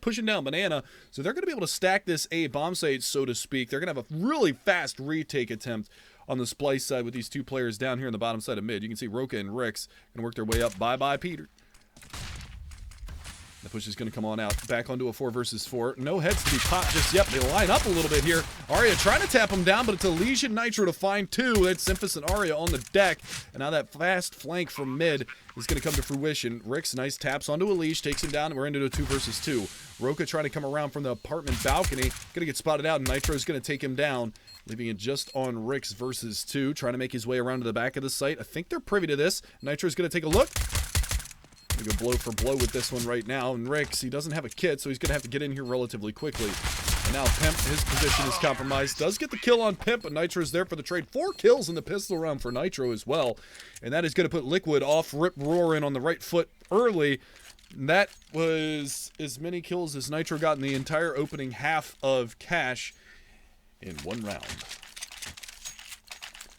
pushing down Banana, so they're going to be able to stack this A bomb site, so to speak. They're going to have a really fast retake attempt on the Splyce side with these two players down here on the bottom side of mid. You can see Roka and Rix going to work their way up. Bye-bye, Peter. The push is going to come on out. Back onto a 4 versus 4. No heads to be popped just yet. They line up a little bit here. Arya trying to tap him down, but it's Elysian Nitro to find two. That's Simphis and Arya on the deck. And now that fast flank from mid is going to come to fruition. Rix, nice taps onto Elysian, takes him down, and we're into a 2 versus 2. Roka trying to come around from the apartment balcony. Going to get spotted out, and Nitro's going to take him down, leaving it just on Rix versus 2. Trying to make his way around to the back of the site. I think they're privy to this. Nitro's going to take a look. Gonna go blow for blow with this one right now. And Rix, he doesn't have a kit, so he's going to have to get in here relatively quickly. And now Pimp, his position is compromised. Does get the kill on Pimp, but Nitro's there for the trade. 4 kills in the pistol round for Nitro as well. And that is going to put Liquid off rip roaring on the right foot early. And that was as many kills as Nitro got in the entire opening half of Cash in one round.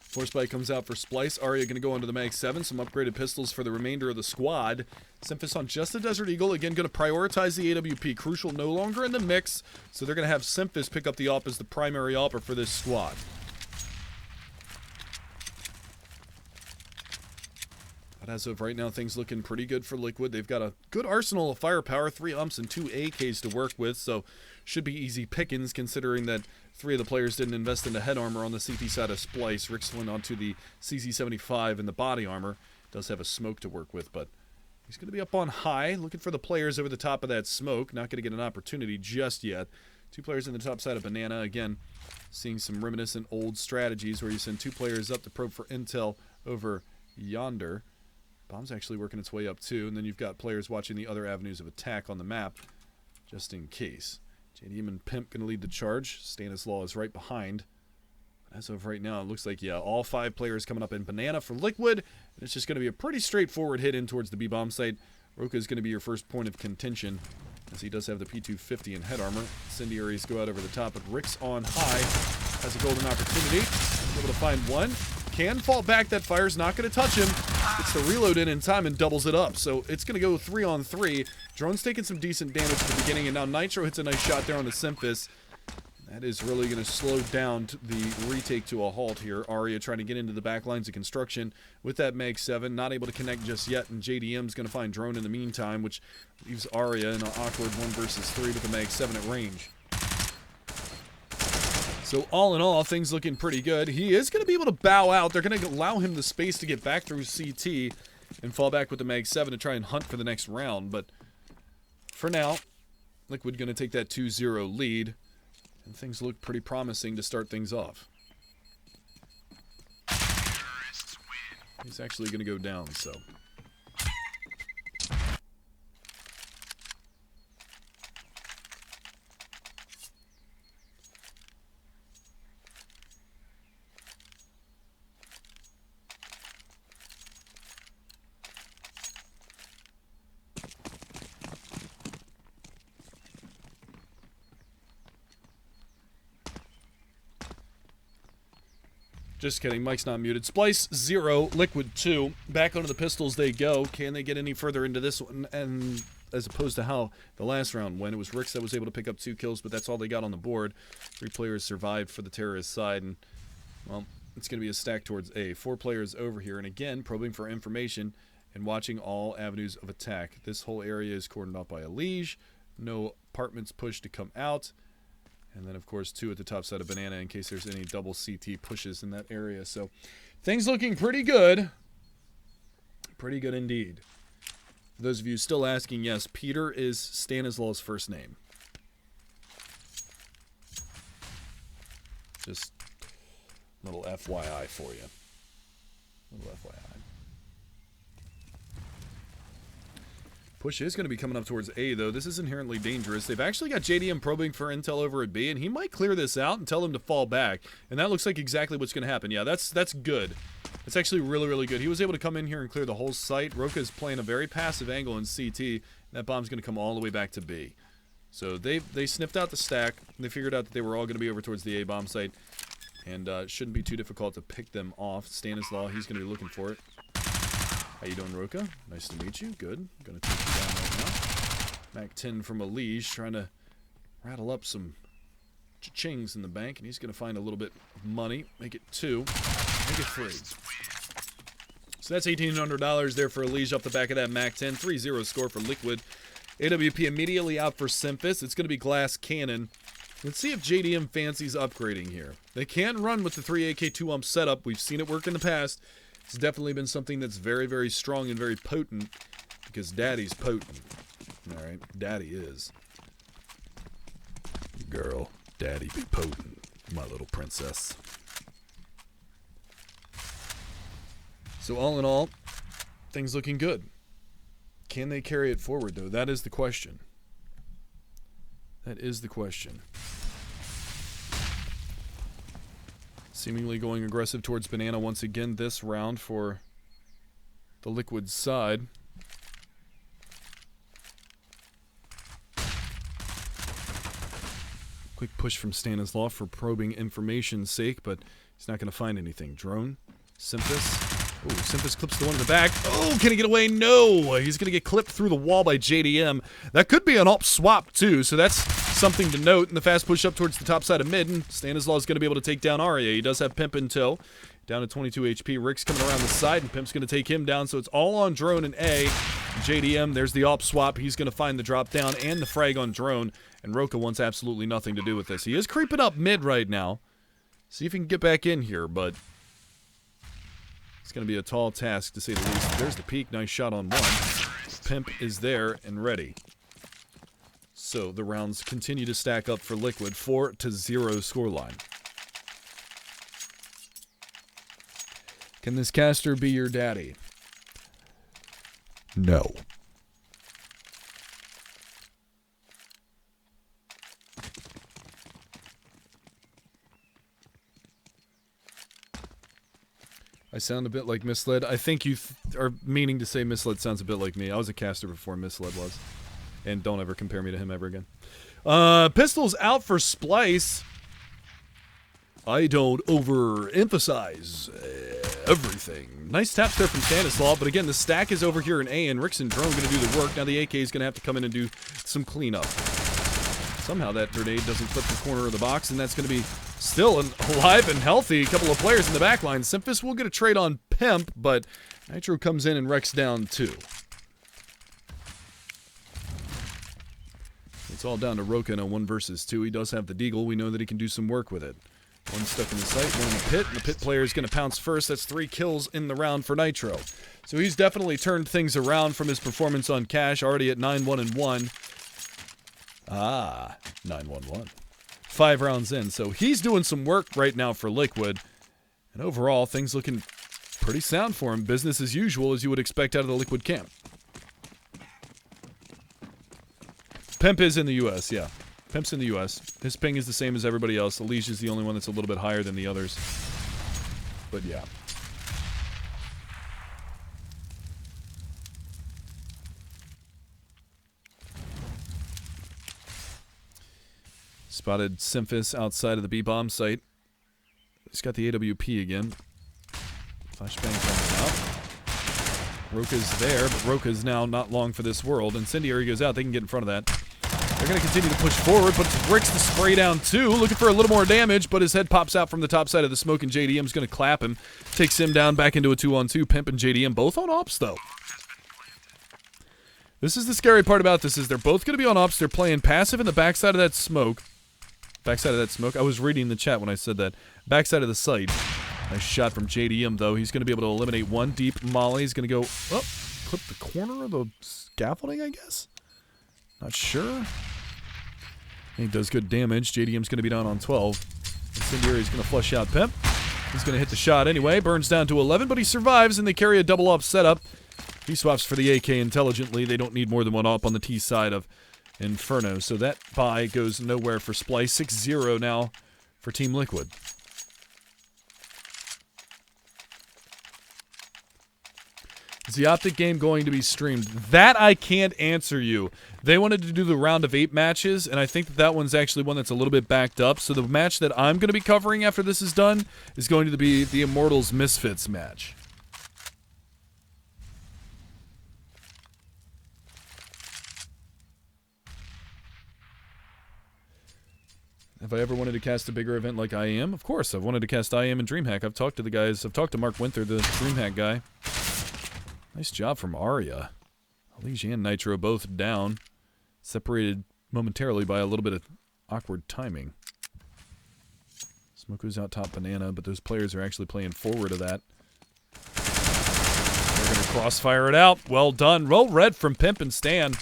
Force Bite comes out for Splyce. Arya going to go onto the Mag 7. Some upgraded pistols for the remainder of the squad. Simphis on just the Desert Eagle. Again, going to prioritize the AWP. Crucial no longer in the mix. So they're going to have Simphis pick up the AWP as the primary AWPer for this squad. But as of right now, things looking pretty good for Liquid. They've got a good arsenal of firepower. 3 umps and 2 AKs to work with. So should be easy pickings considering that 3 of the players didn't invest into head armor on the CT side of Splyce. Rix went onto the CZ75 and the body armor. Does have a smoke to work with, but he's going to be up on high, looking for the players over the top of that smoke. Not going to get an opportunity just yet. 2 players in the top side of Banana. Again, seeing some reminiscent old strategies where you send 2 players up to probe for intel over yonder. Bomb's actually working its way up too, and then you've got players watching the other avenues of attack on the map, just in case. JDM and Pimp going to lead the charge. Stanislaw is right behind. As of right now, it looks like, yeah, all 5 players coming up in Banana for Liquid. And it's just going to be a pretty straightforward hit in towards the B-bomb site. Roka is going to be your first point of contention, as he does have the P250 and head armor. Incendiaries go out over the top, but Rix on high has a golden opportunity. He's able to find one. Can fall back. That fire's not going to touch him. Gets the reload in time and doubles it up. So it's going to go 3 on 3. Drone's taking some decent damage at the beginning, and now Nitro hits a nice shot there on the Simphis. That is really going to slow down the retake to a halt here. Arya trying to get into the back lines of construction with that Mag 7. Not able to connect just yet, and JDM's going to find Drone in the meantime, which leaves Arya in an awkward 1 versus 3 with the Mag 7 at range. So all in all, things looking pretty good. He is going to be able to bow out. They're going to allow him the space to get back through CT and fall back with the Mag 7 to try and hunt for the next round. But for now, Liquid going to take that 2-0 lead. And things look pretty promising to start things off. He's actually going to go down, so... Just kidding, Mike's not muted. Splyce 0, Liquid 2. Back onto the pistols they go. Can they get any further into this one? And as opposed to how the last round went, it was Rix that was able to pick up 2 kills, but that's all they got on the board. 3 players survived for the terrorist side, and, well, it's going to be a stack towards A. 4 players over here, and again, probing for information and watching all avenues of attack. This whole area is cordoned off by a liege. No apartments pushed to come out. And then, of course, 2 at the top side of Banana in case there's any double CT pushes in that area. So, things looking pretty good. Pretty good indeed. For those of you still asking, yes, Peter is Stanislaw's first name. Just a little FYI for you. A little FYI. Push is going to be coming up towards A, though. This is inherently dangerous. They've actually got JDM probing for intel over at B, and he might clear this out and tell them to fall back. And that looks like exactly what's going to happen. Yeah, that's good. It's actually really, really good. He was able to come in here and clear the whole site. Roka is playing a very passive angle in CT. That bomb's going to come all the way back to B. So they sniffed out the stack. They figured out that they were all going to be over towards the A bomb site. And it shouldn't be too difficult to pick them off. Stanislaw, he's going to be looking for it. How you doing, Roka? Nice to meet you. Good. I'm going to take you down right now. Mac 10 from Elige, trying to rattle up some cha-chings in the bank, and he's going to find a little bit of money. Make it 2. Make it 3. So that's $1,800 there for Elige off the back of that Mac 10. 3-0 score for Liquid. AWP immediately out for Simphis. It's going to be Glass Cannon. Let's see if JDM fancies upgrading here. They can run with the 3AK 2-ump setup. We've seen it work in the past. It's definitely been something that's very, very strong and very potent, because Daddy's potent. All right, Daddy is. Girl, Daddy be potent, my little princess. So all in all, things looking good. Can they carry it forward, though? That is the question. That is the question. Seemingly going aggressive towards Banana once again this round for the Liquid side. Quick push from Stanislav for probing information's sake, but he's not going to find anything. Drone. Simphis. Oh, Simphis clips the one in the back. Oh, can he get away? No! He's going to get clipped through the wall by JDM. That could be an AWP swap, too, so that's something to note. And the fast push up towards the top side of mid, and Stanislav is going to be able to take down Arya. He does have Pimp in tow. Down to 22 HP. Rick's coming around the side, and Pimp's going to take him down, so it's all on Drone and A. JDM, there's the AWP swap. He's going to find the drop down and the frag on Drone, and Roka wants absolutely nothing to do with this. He is creeping up mid right now. See if he can get back in here, but it's going to be a tall task, to say the least. There's the peek. Nice shot on one. Pimp is there and ready. So the rounds continue to stack up for Liquid. 4-0 scoreline. Can this caster be your daddy? No. I sound a bit like Misled. I think you are meaning to say Misled sounds a bit like me. I was a caster before Misled was. And don't ever compare me to him ever again. Pistols out for Splyce. I don't overemphasize everything. Nice taps there from Stanislav, but again, the stack is over here in A, and Rix and Drone going to do the work. Now the AK is going to have to come in and do some cleanup. Somehow that grenade doesn't clip the corner of the box, and that's going to be still alive and healthy. A couple of players in the back line. Simphis will get a trade on Pimp, but Nitro comes in and Rex down too. It's all down to Roka in a 1 versus 2. He does have the Deagle. We know that he can do some work with it. One stuck in the sight, one in the pit, and the pit player is going to pounce first. That's 3 kills in the round for Nitro. So he's definitely turned things around from his performance on Cash, already at 9-1-1. 9-1-1. 5 rounds in, so he's doing some work right now for Liquid. And overall, things looking pretty sound for him. Business as usual, as you would expect out of the Liquid camp. Pimp is in the U.S., yeah. Pimp's in the U.S. His ping is the same as everybody else. Elige is the only one that's a little bit higher than the others. But yeah. Spotted Simphis outside of the B-bomb site. He's got the AWP again. Flashbang coming out. Roka's there, but Roka's now not long for this world. Incendiary goes out. They can get in front of that. They're going to continue to push forward, but it's Rick's to spray down too. Looking for a little more damage, but his head pops out from the top side of the smoke, and JDM's going to clap him. Takes him down back into a 2-on-2. Pimp and JDM both on ops, though. This is the scary part about this, is they're both going to be on ops. They're playing passive in the backside of that smoke. Backside of that smoke. I was reading the chat when I said that. Backside of the site. Nice shot from JDM, though. He's going to be able to eliminate one deep molly. He's going to go up, clip the corner of the scaffolding, I guess? Not sure. He does good damage. JDM's going to be down on 12. Incendiary's going to flush out Pimp. He's going to hit the shot anyway. Burns down to 11, but he survives, and they carry a double up setup. He swaps for the AK intelligently. They don't need more than one up on the T side of Inferno, so that buy goes nowhere for Splyce. 6-0 now for Team Liquid. Is the Optic game going to be streamed? That I can't answer you. They wanted to do the round of 8 matches, and I think that that one's actually one that's a little bit backed up. So the match that I'm going to be covering after this is done is going to be the Immortals Misfits match. Have I ever wanted to cast a bigger event like IEM? Of course, I've wanted to cast IEM and DreamHack. I've talked to the guys. I've talked to Mark Winther, the DreamHack guy. Nice job from Arya. Alicia and Nitro both down. Separated momentarily by a little bit of awkward timing. Smoko's out top banana, but those players are actually playing forward of that. They're going to crossfire it out. Well done. Well read from Pimp and Stan.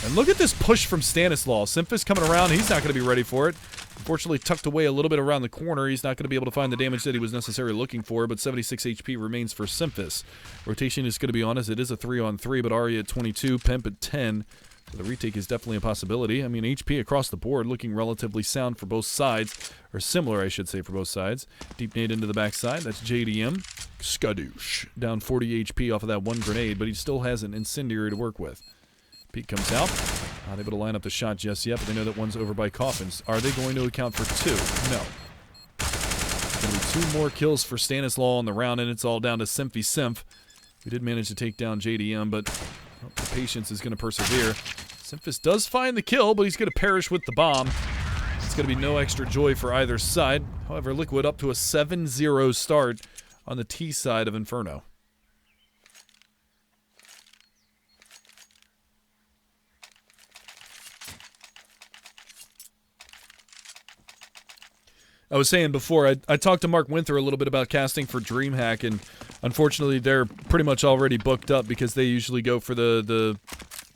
And look at this push from Stanislaw. Simphis coming around. He's not going to be ready for it. Unfortunately, tucked away a little bit around the corner. He's not going to be able to find the damage that he was necessarily looking for, but 76 HP remains for Simphis. Rotation is going to be on as it is a 3-on-3, but Arya at 22, Pimp at 10. So the retake is definitely a possibility. I mean, HP across the board looking relatively sound for both sides, or similar, I should say, for both sides. Deep nade into the backside. That's JDM. Skadoosh. Down 40 HP off of that one grenade, but he still has an incendiary to work with. Pete comes out. Not able to line up the shot just yet, but they know that one's over by Coffins. Are they going to account for 2? No. Going to be 2 more kills for Stanislaw on the round, and it's all down to Simphy Simph, who did manage to take down JDM, but the patience is going to persevere. Simphis does find the kill, but he's going to perish with the bomb. It's going to be no extra joy for either side. However, Liquid up to a 7-0 start on the T side of Inferno. I was saying before, I talked to Mark Winther a little bit about casting for DreamHack, and unfortunately they're pretty much already booked up because they usually go for the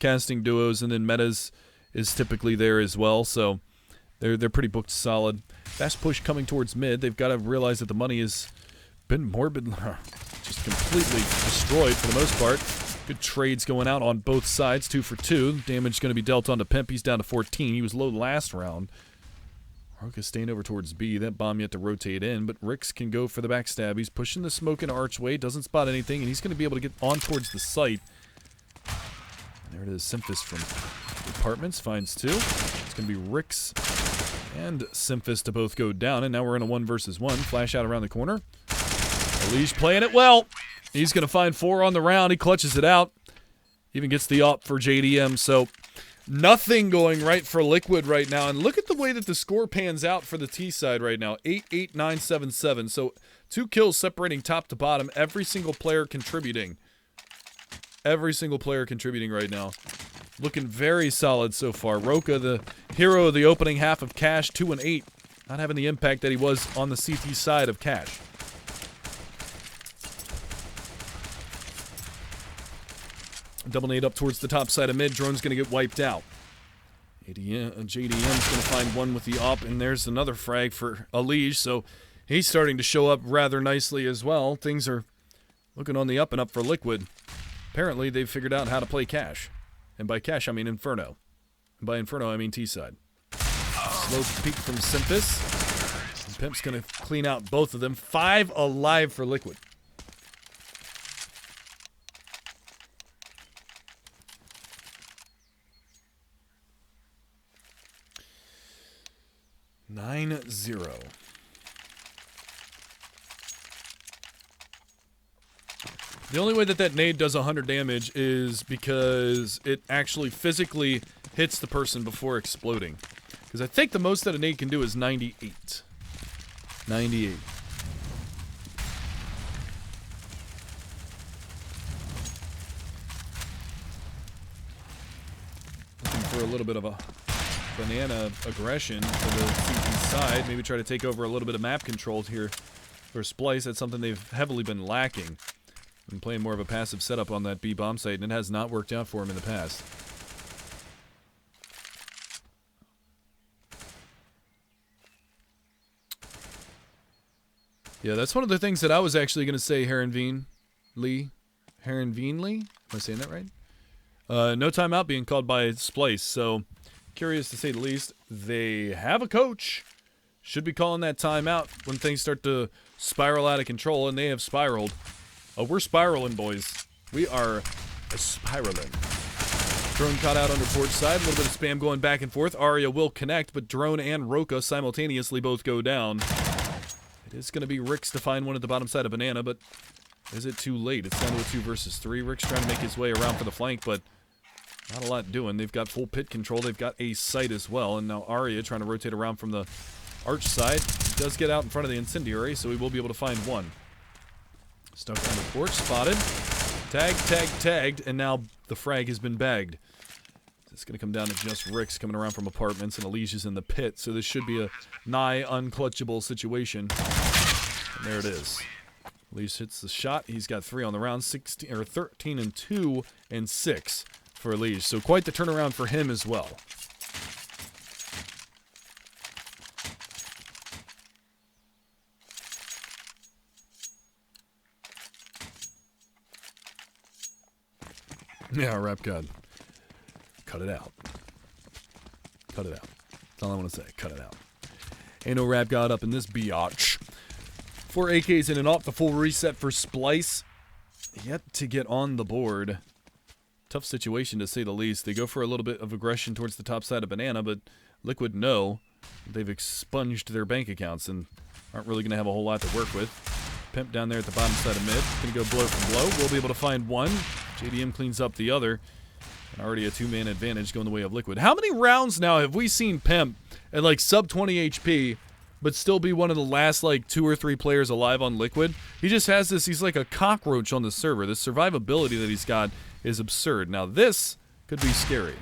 casting duos, and then Metas is typically there as well, so they're pretty booked solid. Fast push coming towards mid. They've got to realize that the money has been just completely destroyed for the most part. Good trades going out on both sides, 2 for 2. Damage going to be dealt onto Pimp. He's down to 14. He was low last round. Roka's staying over towards B. That bomb yet to rotate in, but Rix can go for the backstab. He's pushing the smoke and archway, doesn't spot anything, and he's going to be able to get on towards the site. And there it is. Simphis from Apartments finds 2. It's going to be Rix and Simphis to both go down, and now we're in a 1 versus 1. Flash out around the corner. Elish playing it well. He's going to find 4 on the round. He clutches it out. Even gets the op for JDM, so nothing going right for Liquid right now. And look at the way that the score pans out for the T side right now. 8-8, 9-7-7. So 2 kills separating top to bottom. Every single player contributing. Every single player contributing right now. Looking very solid so far. Roka, the hero of the opening half of Cash, 2 and 8. Not having the impact that he was on the CT side of Cash. Double nade up towards the top side of mid. Drone's going to get wiped out. JDM's going to find 1 with the op, and there's another frag for Alish, so he's starting to show up rather nicely as well. Things are looking on the up and up for Liquid. Apparently, they've figured out how to play Cash. And by Cash, I mean Inferno. And by Inferno, I mean T-side. Slow peek from Simphis. And Pimp's going to clean out both of them. 5 alive for Liquid. (9-0). The only way that that nade does 100 damage is because it actually physically hits the person before exploding. Because I think the most that a nade can do is 98. 98. Looking for a little bit of a banana aggression for the CT side. Maybe try to take over a little bit of map control here for Splyce. That's something they've heavily been lacking. Been playing more of a passive setup on that B bomb site, and it has not worked out for him in the past. Yeah, that's one of the things that I was actually going to say, Heronveen Lee. Heronveen Lee? Am I saying that right? No timeout being called by Splyce, so curious to say the least. They have a coach. Should be calling that timeout when things start to spiral out of control, and they have spiraled. Oh, we're spiraling, boys. We are spiraling. Drone caught out on the port side. A little bit of spam going back and forth. Arya will connect, but Drone and Roka simultaneously both go down. It is going to be Rix to find 1 at the bottom side of Banana, but is it too late? It's down to a 2 versus 3. Rix trying to make his way around for the flank, but Not a lot doing. They've got full pit control. They've got a sight as well. And now Arya trying to rotate around from the arch side. He does get out in front of the incendiary, so he will be able to find one. Stuck on the porch, spotted. Tagged, and now the frag has been bagged. It's going to come down to just Ricks coming around from apartments, and Alicia's in the pit, so this should be a nigh unclutchable situation. And there it is. Alicia hits the shot. He's got 3 on the round, 13 and 2 and 6 for Alicia. So quite the turnaround for him as well. Yeah, Rap God. Cut it out. Cut it out. That's all I want to say. Cut it out. Ain't no Rap God up in this biatch. 4 AKs in and off. The full reset for Splyce. Yet to get on the board. Tough situation to say the least. They go for a little bit of aggression towards the top side of Banana, but Liquid know they've expunged their bank accounts and aren't really going to have a whole lot to work with. Pimp down there at the bottom side of mid. Going to go blow for blow. We'll be able to find one. JDM cleans up the other. And already a 2-man advantage going the way of Liquid. How many rounds now have we seen Pimp at like sub 20 HP, but still be one of the last like 2 or 3 players alive on Liquid? He just has this, he's like a cockroach on the server. This survivability that he's got is absurd. Now this could be scary.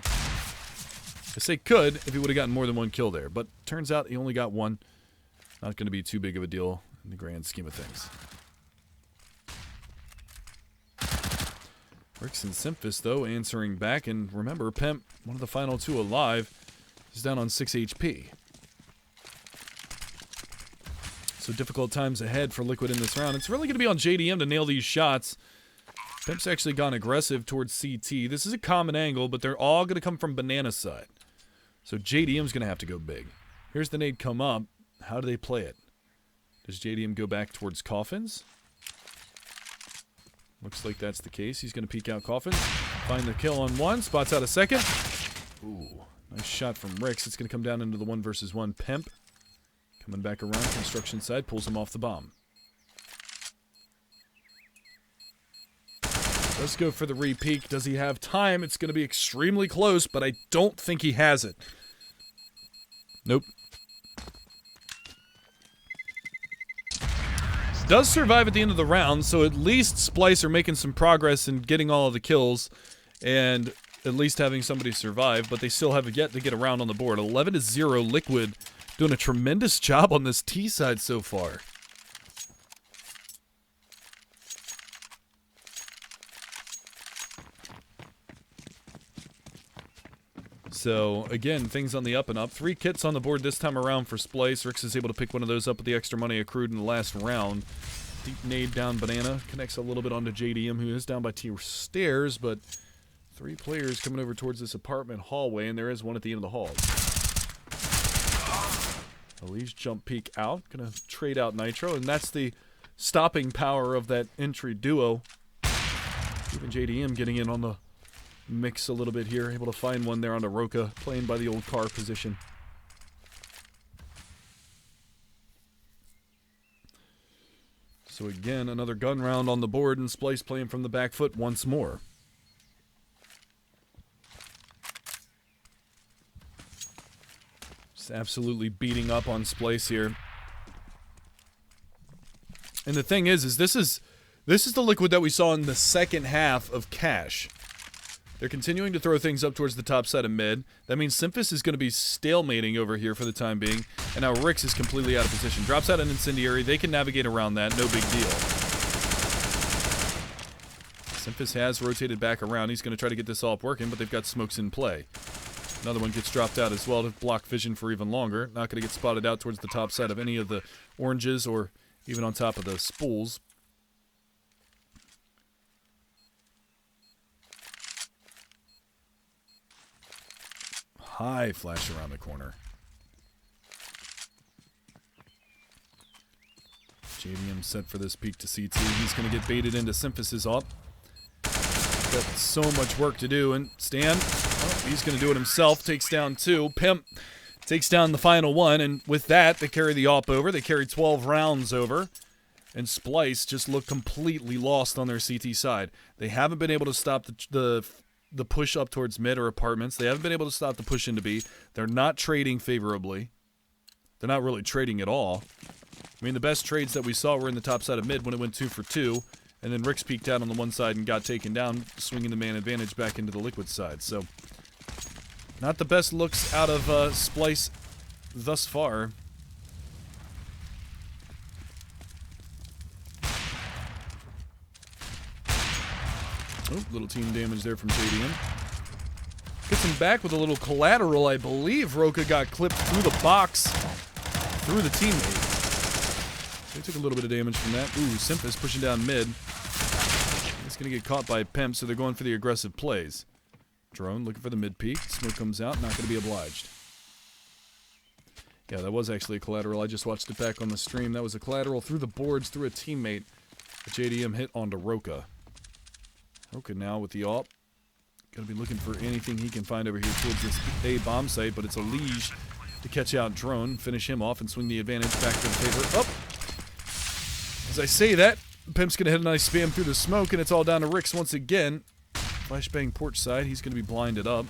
I say could if he would have gotten more than 1 kill there, but turns out he only got 1. Not going to be too big of a deal in the grand scheme of things. Ricks and Simphis, though, answering back. And remember, Pimp, one of the final 2 alive, is down on 6 HP. So difficult times ahead for Liquid in this round. It's really going to be on JDM to nail these shots. Pimp's actually gone aggressive towards CT. This is a common angle, but they're all going to come from Banana side. So JDM's going to have to go big. Here's the nade come up. How do they play it? Does JDM go back towards Coffins? Looks like that's the case. He's going to peek out Coffins. Find the kill on 1. Spots out a second. Ooh, nice shot from Ricks. It's going to come down into the 1 versus 1. Pimp coming back around construction side. Pulls him off the bomb. Let's go for the re-peek. Does he have time? It's going to be extremely close, but I don't think he has it. Nope. Does survive at the end of the round, so at least Splyce are making some progress in getting all of the kills and at least having somebody survive, but they still have yet to get around on the board. 11-0 Liquid doing a tremendous job on this T side so far. So, again, things on the up and up. 3 kits on the board this time around for Splyce. Ricks is able to pick one of those up with the extra money accrued in the last round. Deep nade down Banana. Connects a little bit onto JDM, who is down by 2 stairs, but 3 players coming over towards this apartment hallway, and there is one at the end of the hall. Elise jump peek out. Gonna trade out Nitro, and that's the stopping power of that entry duo. Even JDM getting in on the mix a little bit here, able to find one there on the Roka, playing by the old car position. So again, another gun round on the board, and Splyce playing from the back foot once more. Just absolutely beating up on Splyce here. And the thing is this is the Liquid that we saw in the second half of Cash. They're continuing to throw things up towards the top side of mid. That means Simphis is going to be stalemating over here for the time being. And now Ricks is completely out of position. Drops out an incendiary. They can navigate around that. No big deal. Simphis has rotated back around. He's going to try to get this all up working, but they've got smokes in play. Another one gets dropped out as well to block vision for even longer. Not going to get spotted out towards the top side of any of the oranges or even on top of the spools. High flash around the corner. JDM set for this peek to CT. He's going to get baited into Symphysis up. Got so much work to do. And Stan, oh, he's going to do it himself. Takes down 2. Pimp takes down the final 1. And with that, they carry the op over. They carry 12 rounds over. And Splyce just look completely lost on their CT side. They haven't been able to stop the the push up towards mid or apartments. They haven't been able to stop the push into B. They're not trading favorably. They're not really trading at all. I mean, the best trades that we saw were in the top side of mid when it went 2 for 2. And then Rick's peeked out on the one side and got taken down, swinging the man advantage back into the Liquid side. So, not the best looks out of Splyce thus far. Oh, little team damage there from JDM. Gets him back with a little collateral, I believe. Roka got clipped through the box, through the teammate. They took a little bit of damage from that. Ooh, Simphis pushing down mid. He's going to get caught by Pimp, so they're going for the aggressive plays. Drone looking for the mid peak. Smoke comes out, not going to be obliged. Yeah, that was actually a collateral. I just watched it back on the stream. That was a collateral through the boards, through a teammate. The JDM hit onto Roka. Roka now with the AWP. Going to be looking for anything he can find over here towards this A bomb site, but it's a Liege to catch out Drone, finish him off, and swing the advantage back to the favor. Up! As I say that, Pimp's going to hit a nice spam through the smoke, and it's all down to Ricks once again. Flashbang porch side, he's going to be blinded up.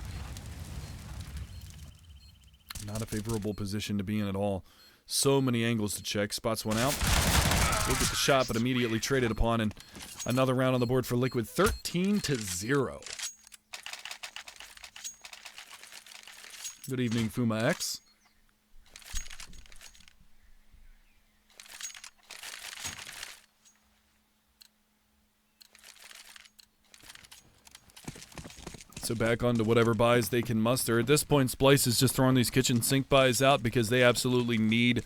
Not a favorable position to be in at all. So many angles to check. Spots one out. Look at the shot, but immediately traded upon, and another round on the board for Liquid, 13-0. Good evening, Fuma X. So back onto whatever buys they can muster. At this point, Splyce is just throwing these kitchen sink buys out because they absolutely need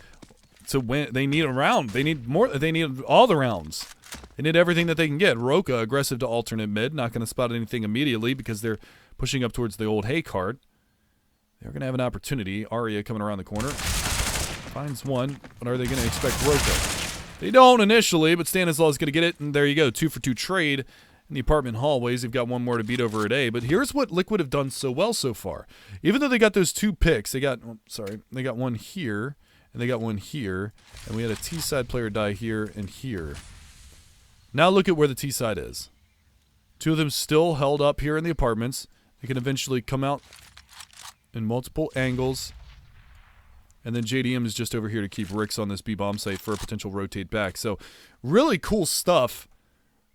to win. They need a round. They need more. They need all the rounds. They need everything that they can get. Roka aggressive to alternate mid. Not going to spot anything immediately because they're pushing up towards the old hay card. They're going to have an opportunity. Arya coming around the corner. Finds one. But are they going to expect Roka? They don't initially, but Stanislaw is going to get it. And there you go. 2 for 2 trade. In the apartment hallways, they've got one more to beat over at A. But here's what Liquid have done so well so far. Even though they got those 2 picks, they got one here, and they got one here, and we had a T-side player die here and here. Now look at where the T-side is. 2 of them still held up here in the apartments. They can eventually come out in multiple angles. And then JDM is just over here to keep Ricks on this B-bomb site for a potential rotate back. So really cool stuff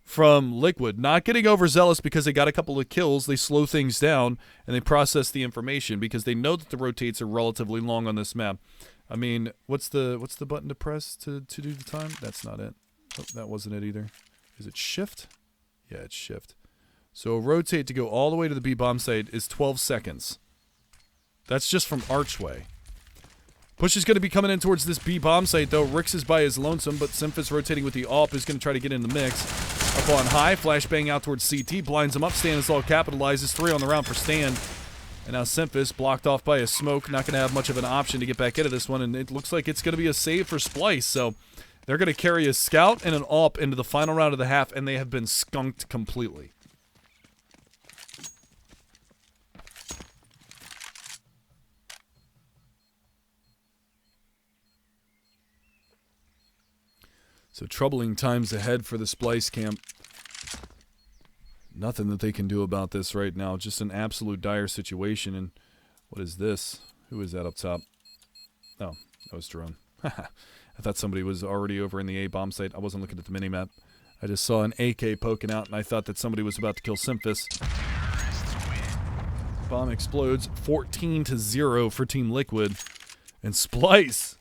from Liquid. Not getting overzealous because they got a couple of kills. They slow things down, and they process the information because they know that the rotates are relatively long on this map. I mean, what's the button to press to do the time? That's not it. Oh, that wasn't it either. Is it shift? Yeah, it's shift. So a rotate to go all the way to the B-bomb site is 12 seconds. That's just from Archway. Push is going to be coming in towards this B-bomb site, though. Ricks is by his lonesome, but Simphis rotating with the AWP is going to try to get in the mix. Up on high, flashbang out towards CT, blinds him up. Stanislaw capitalizes, 3 on the round for Stan. And now Simphis blocked off by a smoke, not going to have much of an option to get back into this one, and it looks like it's going to be a save for Splyce. So they're going to carry a scout and an AWP into the final round of the half, and they have been skunked completely. So troubling times ahead for the Splyce camp. Nothing that they can do about this right now. Just an absolute dire situation. And what is this? Who is that up top? Oh, that was Drone. I thought somebody was already over in the A bomb site. I wasn't looking at the minimap. I just saw an AK poking out, and I thought that somebody was about to kill Simphis. Bomb explodes. 14-0 for Team Liquid. And Splyce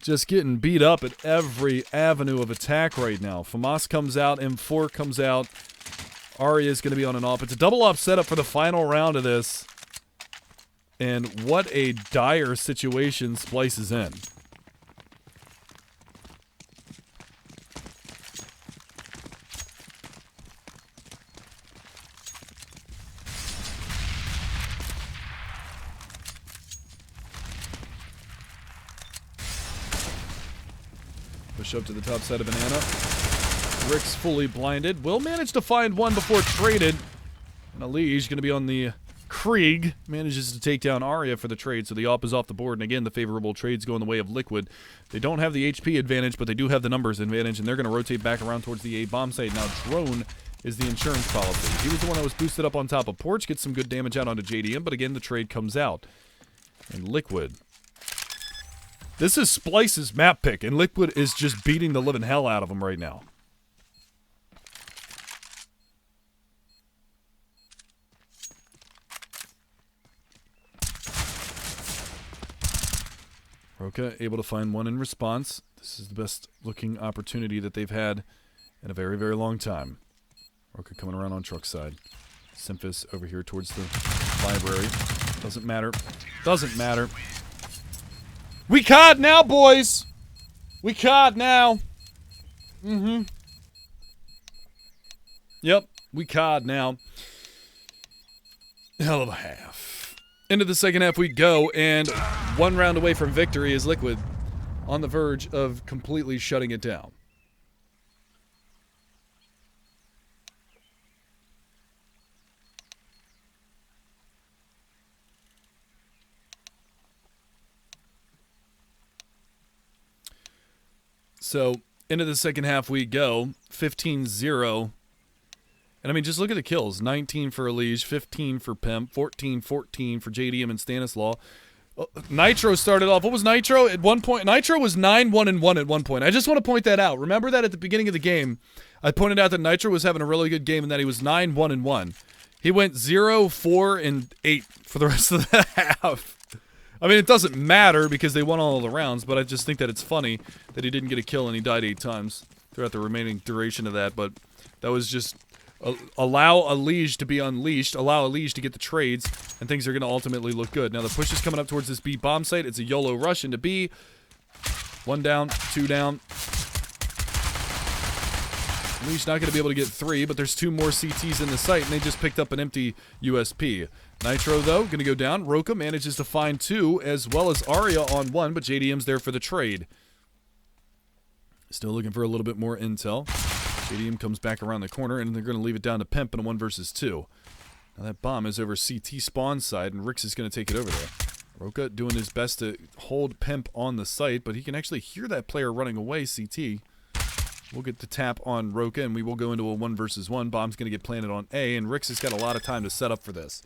just getting beat up at every avenue of attack right now. FAMAS comes out, M4 comes out. Arya is going to be on an AWP. It's a double AWP setup for the final round of this. And what a dire situation Splyce is in. Push up to the top side of Banana. Rick's fully blinded. Will manage to find one before traded. And Ali's going to be on the Krieg. Manages to take down Arya for the trade, so the AWP is off the board. And again, the favorable trades go in the way of Liquid. They don't have the HP advantage, but they do have the numbers advantage, and they're going to rotate back around towards the A bomb site. Now Drone is the insurance policy. He was the one that was boosted up on top of Porch, gets some good damage out onto JDM, but again, the trade comes out. And Liquid. This is Splyce's map pick, and Liquid is just beating the living hell out of him right now. Roka able to find one in response. This is the best looking opportunity that they've had in a very, very long time. Roka coming around on truck side. Simphis over here towards the library. Doesn't matter. Doesn't matter. We COD now, boys! We COD now. Yep, we COD now. Hell of a half. Into the second half we go, and one round away from victory is Liquid on the verge of completely shutting it down. So, into the second half we go, 15-0. And I mean, just look at the kills. 19 for Elige, 15 for Pimp, 14-14 for JDM and Stanislaw. Nitro started off. What was Nitro? At one point, Nitro was 9-1-1 at one point. I just want to point that out. Remember that at the beginning of the game, I pointed out that Nitro was having a really good game and that he was 9-1-1. He went 0-4-8 for the rest of the half. I mean, it doesn't matter because they won all the rounds, but I just think that it's funny that he didn't get a kill and he died 8 times throughout the remaining duration of that. But that was just allow Elige to be unleashed, allow Elige to get the trades, and things are going to ultimately look good. Now the push is coming up towards this B bomb site. It's a YOLO rush into B. 1 down, 2 down. Elige not going to be able to get 3, but there's 2 more CTs in the site, and they just picked up an empty USP. Nitro, though, going to go down. Roka manages to find 2, as well as Arya on 1, but JDM's there for the trade. Still looking for a little bit more intel. JDM comes back around the corner, and they're going to leave it down to Pimp in a 1 versus 2. Now that bomb is over CT spawn side, and Rix is going to take it over there. Roka doing his best to hold Pimp on the site, but he can actually hear that player running away, CT. We'll get the tap on Roka, and we will go into a 1 versus 1. Bomb's going to get planted on A, and Rix has got a lot of time to set up for this.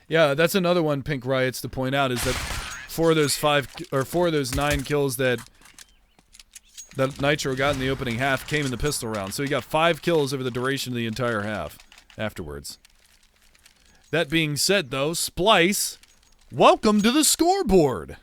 Yeah, that's another one, Pink Riots, to point out, is that 4 of those 9 kills that Nitro got in the opening half came in the pistol round. So he got 5 kills over the duration of the entire half afterwards. That being said, though, Splyce, welcome to the scoreboard.